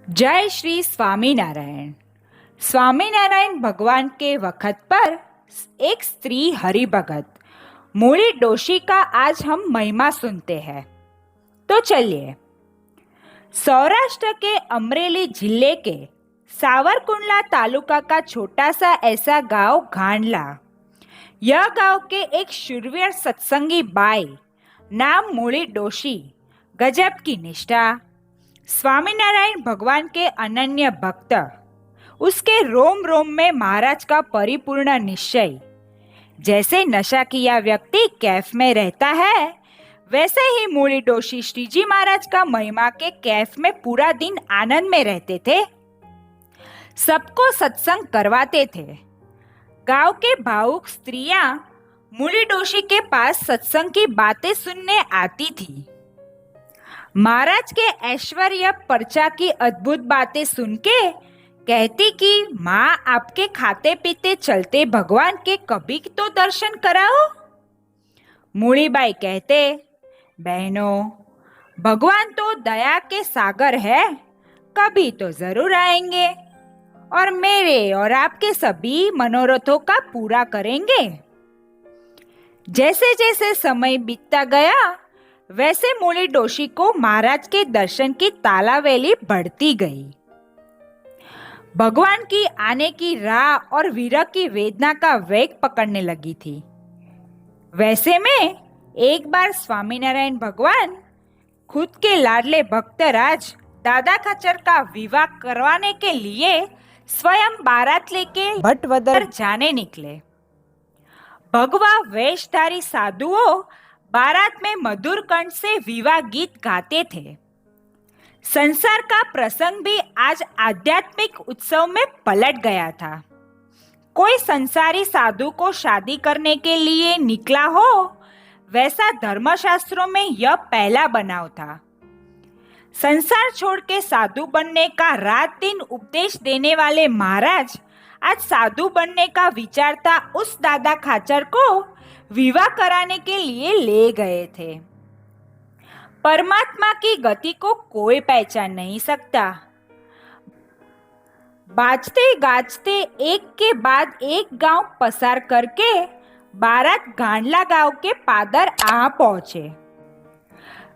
जय श्री स्वामीनारायण। स्वामीनारायण भगवान के वक़्त पर एक स्त्री हरिभगत मूली डोशी का आज हम महिमा सुनते हैं। तो चलिए, सौराष्ट्र के अमरेली जिले के सावरकुंडला तालुका का छोटा सा ऐसा गांव घांडला। यह गांव के एक शूरवीर सत्संगी बाई नाम मूली डोशी, गजब की निष्ठा, स्वामीनारायण भगवान के अनन्य भक्त, उसके रोम रोम में महाराज का परिपूर्ण निश्चय। जैसे नशा किया व्यक्ति कैफ में रहता है, वैसे ही मूली डोशी श्रीजी महाराज का महिमा के कैफ में पूरा दिन आनंद में रहते थे। सबको सत्संग करवाते थे। गांव के भावुक स्त्रियां मूली डोशी के पास सत्संग की बातें सुनने आती थी। महाराज के ऐश्वर्य पर्चा की अद्भुत बातें सुन के कहती कि माँ, आपके खाते पीते चलते भगवान के कभी तो दर्शन कराओ। मूलीबाई कहते, बहनों, भगवान तो दया के सागर है, कभी तो जरूर आएंगे और मेरे और आपके सभी मनोरथों का पूरा करेंगे। जैसे जैसे समय बीतता गया, वैसे मूली डोशी को महाराज के दर्शन की तालावेली बढ़ती गई। भगवान की आने की राह और विरह की वेदना का वेग पकड़ने लगी थी। वैसे में एक बार स्वामीनारायण भगवान खुद के लाडले भक्तराज दादा खच्चर का विवाह करवाने के लिए स्वयं बारात लेके भटवदर जाने निकले। भगवा वेशधारी साधुओं बारात में मधुर कंठ से विवाह गीत गाते थे। संसार का प्रसंग भी आज आध्यात्मिक उत्सव में पलट गया था। कोई संसारी साधु को शादी करने के लिए निकला हो, वैसा धर्मशास्त्रों में यह पहला बनाव था। संसार छोड़ के साधु बनने का रात दिन उपदेश देने वाले महाराज आज साधु बनने का विचारता उस दादा खाचर को विवाह कराने के लिए ले गए थे। परमात्मा की गति को कोई पहचान नहीं सकता। बाजते गाजते एक के बाद एक गांव पसार करके बारात घांडला गांव के पादर आ पहुंचे।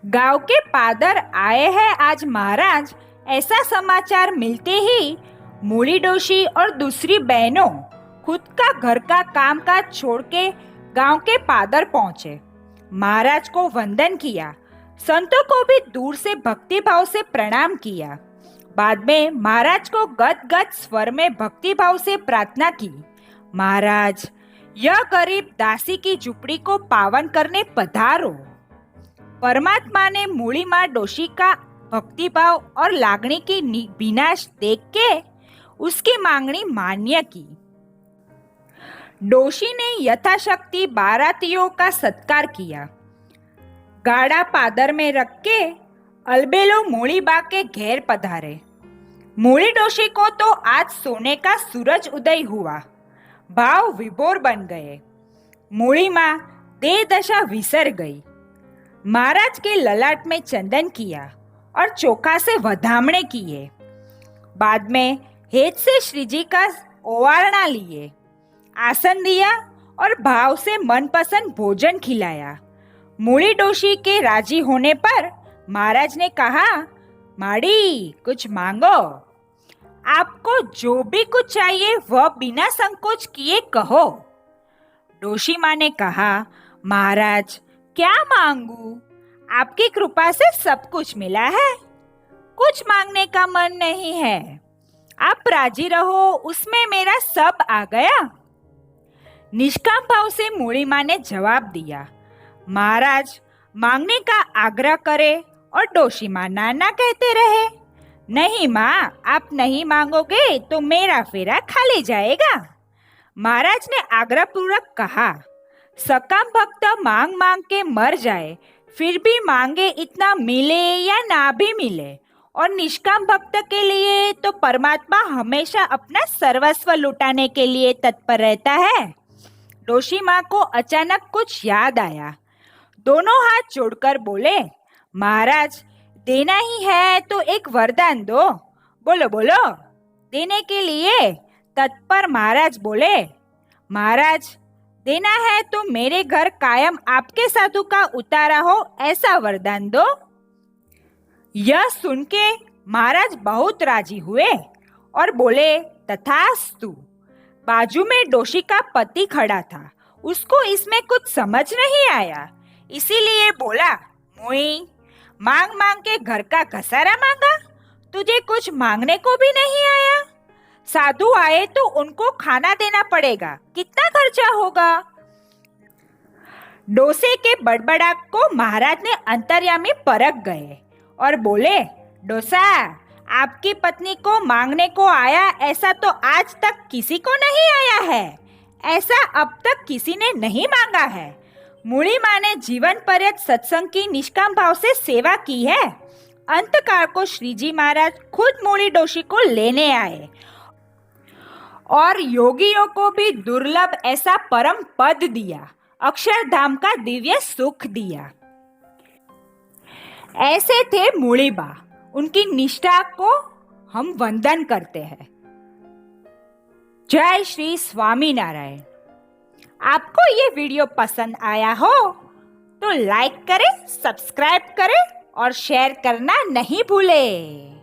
गांव के पादर आए हैं आज महाराज, ऐसा समाचार मिलते ही मूली डोशी और दूसरी बहनों खुद का घर का कामकाज छोड़ के गांव के पादर पहुंचे। महाराज को वंदन किया, संतों को भी दूर से भक्ति भाव से प्रणाम किया। बाद में महाराज को गदगद स्वर में भक्ति भाव से प्रार्थना की, महाराज, यह गरीब दासी की झुपड़ी को पावन करने पधारो। परमात्मा ने मूली माँ डोशी का भक्ति भाव और लागणी की विनाश देख के उसकी मांगनी मान्य की। डोशी ने यथाशक्ति बारातियों का सत्कार किया। गाड़ा पादर में रख के अलबेलो मूली बा के घेर पधारे। मूली डोशी को तो आज सोने का सूरज उदय हुआ, भाव विभोर बन गए। मूली माँ देह दशा विसर गई। महाराज के ललाट में चंदन किया और चोखा से वधामणे किए। बाद में हेत से श्रीजी का ओवारणा लिए, आसन दिया और भाव से मनपसंद भोजन खिलाया। मूली डोशी के राजी होने पर महाराज ने कहा, माड़ी, कुछ मांगो। आपको जो भी कुछ चाहिए वह बिना संकोच किए कहो। डोशी माँ ने कहा, महाराज, क्या मांगू? आपकी कृपा से सब कुछ मिला है, कुछ मांगने का मन नहीं है। आप राजी रहो, उसमें मेरा सब आ गया। निष्काम भाव से मूली माँ ने जवाब दिया। महाराज मांगने का आग्रह करे और डोशी माँ नाना कहते रहे। नहीं माँ, आप नहीं मांगोगे तो मेरा फेरा खाली जाएगा। महाराज ने आग्रह पूर्वक कहा, सकाम भक्त मांग मांग के मर जाए, फिर भी मांगे इतना मिले या ना भी मिले, और निष्काम भक्त के लिए तो परमात्मा हमेशा अपना सर्वस्व लुटाने के लिए तत्पर रहता है। डोशी माँ को अचानक कुछ याद आया। दोनों हाथ जोड़कर बोले, महाराज, देना ही है तो एक वरदान दो। बोलो बोलो। देने के लिए तत्पर महाराज बोले, महाराज देना है तो मेरे घर कायम आपके साधु का उतारा हो ऐसा वरदान दो। यह सुन के महाराज बहुत राजी हुए और बोले, तथास्तु। बाजू में डोशी का पति खड़ा था, उसको इसमें कुछ समझ नहीं आया, इसीलिए बोला, मुई मांग मांग के घर का घसारा मांगा, तुझे कुछ मांगने को भी नहीं आया। साधु आए तो उनको खाना देना पड़ेगा, कितना खर्चा होगा। डोसे के बड़बड़ाक को महाराज ने अंतर्यामी परख गए और बोले, डोसा आपकी पत्नी को मांगने को आया ऐसा तो आज तक किसी को नहीं आया है, ऐसा अब तक किसी ने नहीं मांगा है। मूली माँ ने जीवन पर्यंत सत्संग की निष्काम भाव से सेवा की है। अंतकाल को श्रीजी महाराज खुद मूली डोशी को लेने आए और योगियों को भी दुर्लभ ऐसा परम पद दिया, अक्षरधाम का दिव्य सुख दिया। ऐसे थे मूलीबा, उनकी निष्ठा को हम वंदन करते हैं। जय श्री स्वामीनारायण। आपको ये वीडियो पसंद आया हो तो लाइक करें, सब्सक्राइब करें और शेयर करना नहीं भूलें।